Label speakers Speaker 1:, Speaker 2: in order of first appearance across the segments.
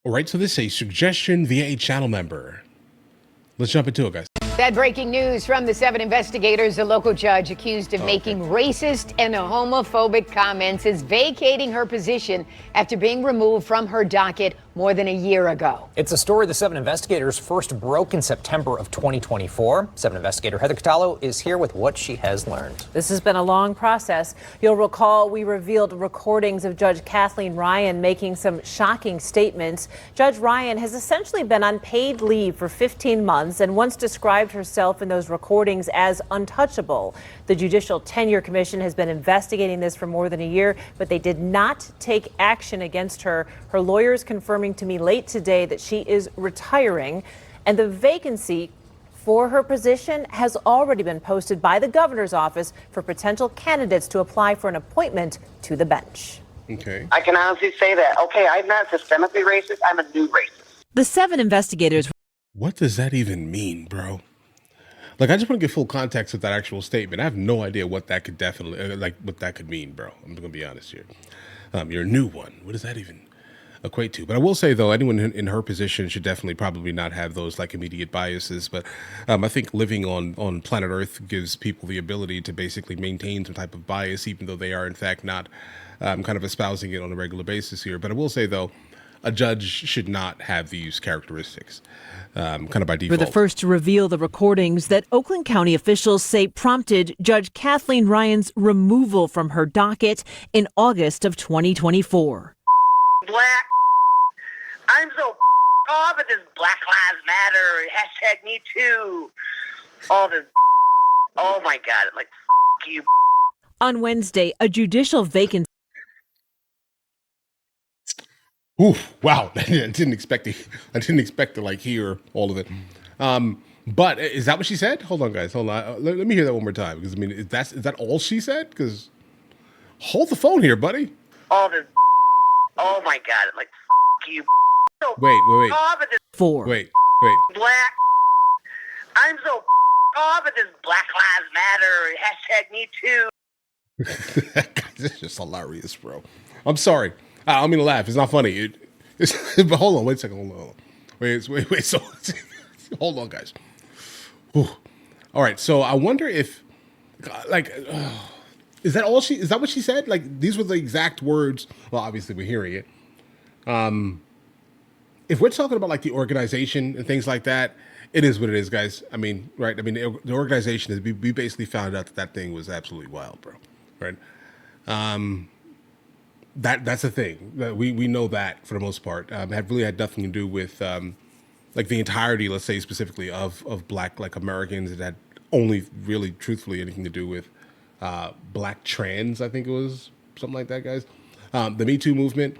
Speaker 1: All right, so this is a suggestion via a channel member. Let's jump into it, guys.
Speaker 2: That breaking news from the 7 investigators. A local judge accused of making racist and homophobic comments is vacating her position after being removed from her docket more than a year ago.
Speaker 3: It's a story the 7 investigators first broke in September of 2024. 7 investigator Heather Catallo is here with what she has learned.
Speaker 4: This has been a long process. You'll recall we revealed recordings of Judge Kathleen Ryan making some shocking statements. Judge Ryan has essentially been on paid leave for 15 months and once described herself in those recordings as untouchable. The Judicial Tenure Commission has been investigating this for more than a year, but they did not take action against her. Her lawyers confirming to me late today that she is retiring, and the vacancy for her position has already been posted by the governor's office for potential candidates to apply for an appointment to the bench.
Speaker 1: Okay.
Speaker 5: I can honestly say that. Okay, I'm not systemically racist. I'm a new racist.
Speaker 4: The 7 investigators.
Speaker 1: What does that even mean, bro? Like, I just want to get full context of that actual statement. I have no idea what that could what that could mean, bro. I'm going to be honest here. You're a new one. What does that even equate to? But I will say, though, anyone in her position should definitely probably not have those like immediate biases. But I think living on planet Earth gives people the ability to basically maintain some type of bias, even though they are in fact not kind of espousing it on a regular basis here. But I will say, though, a judge should not have these characteristics, kind of by default.
Speaker 4: We're the first to reveal the recordings that Oakland County officials say prompted Judge Kathleen Ryan's removal from her docket in August of 2024.
Speaker 5: Black. I'm so off at this Black Lives Matter, #Me Too. All this. Oh my God! Like you.
Speaker 4: On Wednesday, a judicial vacancy.
Speaker 1: Oof! Wow, I didn't expect to like hear all of it. But is that what she said? Hold on, guys. Hold on. Let me hear that one more time. Because I mean, is that all she said? Because hold the phone here, buddy.
Speaker 5: All this. Oh my God! Like you. So
Speaker 1: wait.
Speaker 5: off at this
Speaker 4: 4.
Speaker 1: Wait.
Speaker 5: black. I'm so off at this Black Lives Matter, #Me Too.
Speaker 1: This is just hilarious, bro. I'm sorry. I don't mean to laugh. It's not funny. But hold on. Wait a second. Hold on. Wait. So, hold on, guys. Whew. All right. So I wonder if, like, is that what she said? Like, these were the exact words. Well, obviously we're hearing it. If we're talking about like the organization and things like that, it is what it is, guys. I mean, right? I mean, the organization is. We basically found out that thing was absolutely wild, bro. Right? That's the thing. We know that for the most part. Had really had nothing to do with like the entirety, let's say specifically of Black like Americans. It had only really, truthfully, anything to do with Black trans. I think it was something like that, guys. The Me Too movement.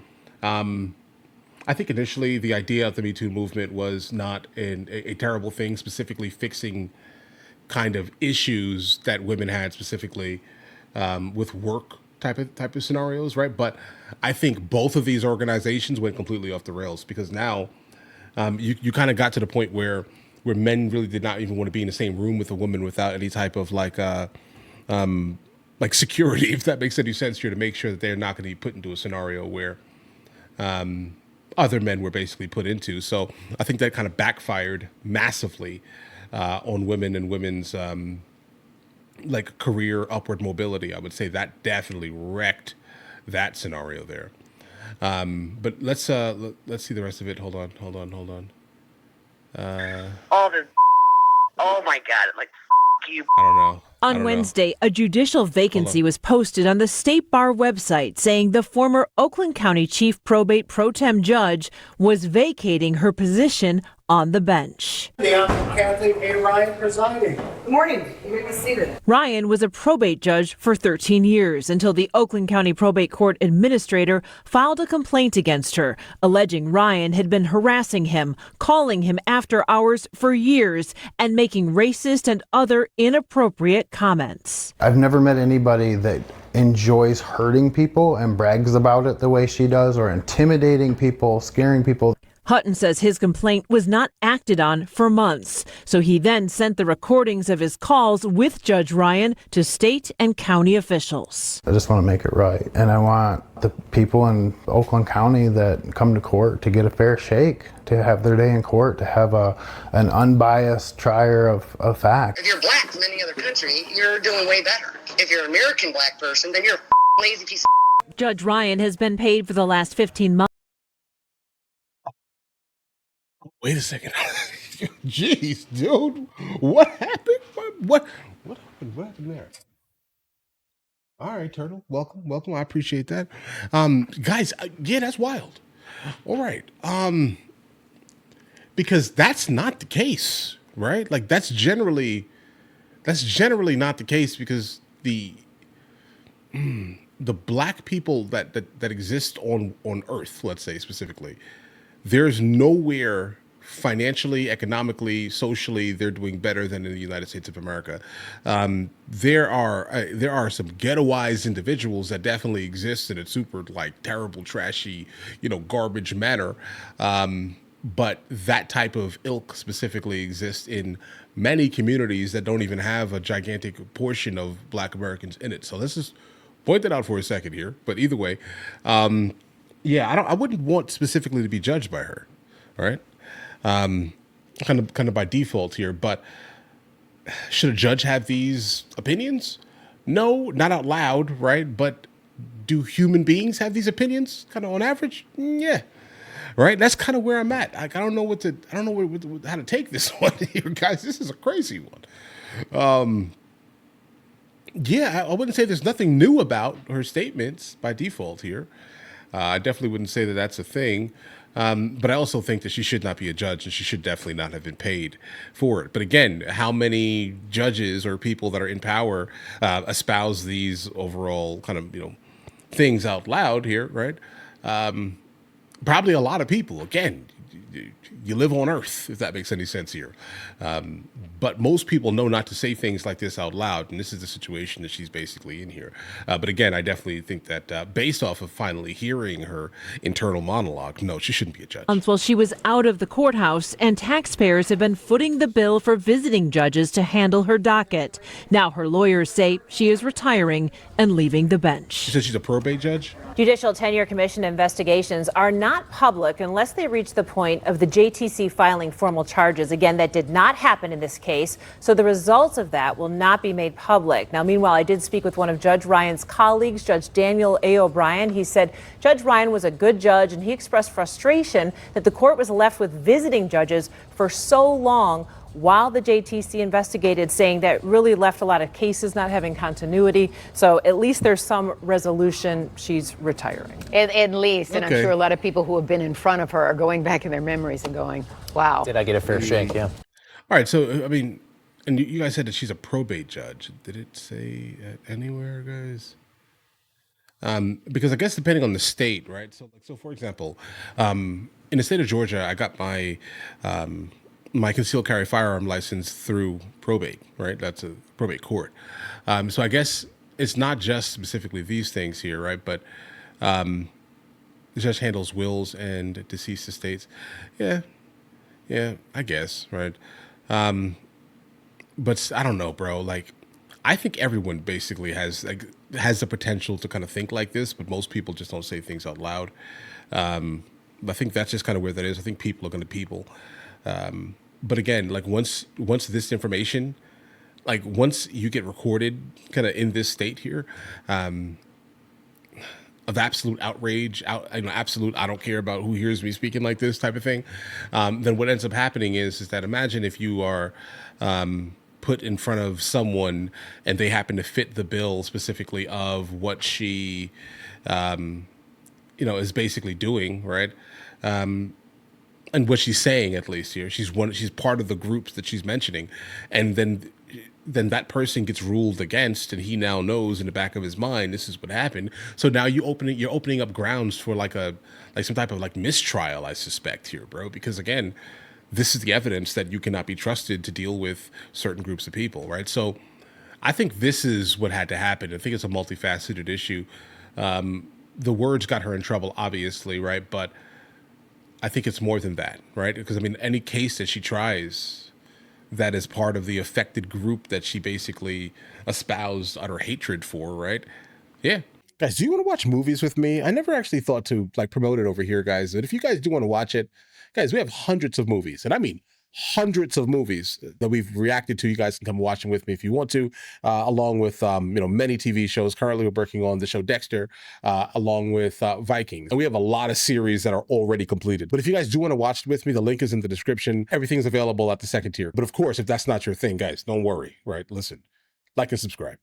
Speaker 1: I think initially the idea of the Me Too movement was not a terrible thing, specifically fixing kind of issues that women had specifically with work type of scenarios, right? But I think both of these organizations went completely off the rails because now you kind of got to the point where men really did not even want to be in the same room with a woman without any type of like security, if that makes any sense here, to make sure that they're not going to be put into a scenario where other men were basically put into. So I think that kind of backfired massively on women and women's like career upward mobility. I would say that definitely wrecked that scenario there. But let's see the rest of it. Hold on.
Speaker 5: All this. Oh my God! Like you.
Speaker 1: I don't know.
Speaker 4: On Wednesday, a judicial vacancy was posted on the State Bar website saying the former Oakland County Chief Probate Pro Tem Judge was vacating her position on the bench.
Speaker 6: The Honorable Kathleen Ryan presiding.
Speaker 7: Good morning. You may be seated.
Speaker 4: Ryan was a probate judge for 13 years until the Oakland County Probate Court administrator filed a complaint against her, alleging Ryan had been harassing him, calling him after hours for years, and making racist and other inappropriate comments.
Speaker 8: I've never met anybody that enjoys hurting people and brags about it the way she does, or intimidating people, scaring people.
Speaker 4: Hutton says his complaint was not acted on for months, so he then sent the recordings of his calls with Judge Ryan to state and county officials.
Speaker 8: I just want to make it right. And I want the people in Oakland County that come to court to get a fair shake, to have their day in court, to have an unbiased trier of facts.
Speaker 5: If you're black from any other country, you're doing way better. If you're an American black person, then you're a lazy piece of
Speaker 4: Judge Ryan has been paid for the last 15 months.
Speaker 1: Wait a second. Jeez, dude. What happened? What happened? What happened there? All right, Turtle. Welcome. I appreciate that. Guys, yeah, that's wild. All right. Because that's not the case, right? Like that's generally not the case, because the black people that exist on Earth, let's say specifically, there's nowhere financially, economically, socially they're doing better than in the United States of America. There are some ghettoized individuals that definitely exist in a super like terrible, trashy, garbage manner. But that type of ilk specifically exists in many communities that don't even have a gigantic portion of black Americans in it. So let's just point that out for a second here. But either way, yeah, I wouldn't want specifically to be judged by her. All right. Kind of by default here, but should a judge have these opinions? No, not out loud, right? But do human beings have these opinions kind of on average? Yeah. Right. That's kind of where I'm at. I don't know how to take this one here, guys. This is a crazy one. Yeah, I wouldn't say there's nothing new about her statements by default here. I definitely wouldn't say that that's a thing. But I also think that she should not be a judge, and she should definitely not have been paid for it. But again, how many judges or people that are in power espouse these overall kind of, things out loud here, right? Probably a lot of people. Again, you live on Earth, if that makes any sense here. But most people know not to say things like this out loud, and this is the situation that she's basically in here. But again, I definitely think that based off of finally hearing her internal monologue, no, she shouldn't be a judge.
Speaker 4: While she was out of the courthouse, and taxpayers have been footing the bill for visiting judges to handle her docket. Now her lawyers say she is retiring and leaving the bench.
Speaker 1: She said she's a probate judge?
Speaker 4: Judicial Tenure Commission investigations are not public unless they reach the point of the JTC filing formal charges. Again, that did not happen in this case, so the results of that will not be made public. Now, meanwhile, I did speak with one of Judge Ryan's colleagues, Judge Daniel A. O'Brien. He said Judge Ryan was a good judge, and he expressed frustration that the court was left with visiting judges for so long while the JTC investigated, saying that really left a lot of cases not having continuity. So at least there's some resolution. She's retiring.
Speaker 2: At least. And
Speaker 1: Okay.
Speaker 2: I'm sure a lot of people who have been in front of her are going back in their memories and going, wow.
Speaker 3: Did I get a fair shake? Yeah.
Speaker 1: All right, so, I mean, and you guys said that she's a probate judge. Did it say anywhere, guys? Because I guess depending on the state, right? So for example, in the state of Georgia, I got my my concealed carry firearm license through probate, right? That's a probate court. So I guess it's not just specifically these things here, right? But the judge handles wills and deceased estates. Yeah, I guess, right? But I don't know, bro. Like, I think everyone basically has the potential to kind of think like this, but most people just don't say things out loud. I think that's just kind of where that is. I think people are going to people. But again, like once this information, like once you get recorded kind of in this state here, of absolute outrage, absolute I don't care about who hears me speaking like this type of thing, then what ends up happening is that imagine if you are put in front of someone and they happen to fit the bill specifically of what she, is basically doing, right? And what she's saying, at least here, she's part of the groups that she's mentioning, and then that person gets ruled against, and he now knows in the back of his mind this is what happened. So now you're opening up grounds for like some type of like mistrial, I suspect here, bro. Because again, this is the evidence that you cannot be trusted to deal with certain groups of people, right? So I think this is what had to happen. I think it's a multifaceted issue. The words got her in trouble, obviously, right? But I think it's more than that, right? Because I mean, any case that she tries that is part of the affected group that she basically espoused utter hatred for, right? Yeah.
Speaker 9: Guys, do you want to watch movies with me? I never actually thought to like promote it over here, guys. But if you guys do want to watch it, guys, we have hundreds of movies, and I mean hundreds of movies that we've reacted to. You guys can come watch them with me if you want to, along with many TV shows. Currently, we're working on the show Dexter, along with Vikings, and we have a lot of series that are already completed. But if you guys do want to watch it with me, the link is in the description. Everything's available at the second tier. But of course, if that's not your thing, guys, don't worry. Right? Listen, like and subscribe.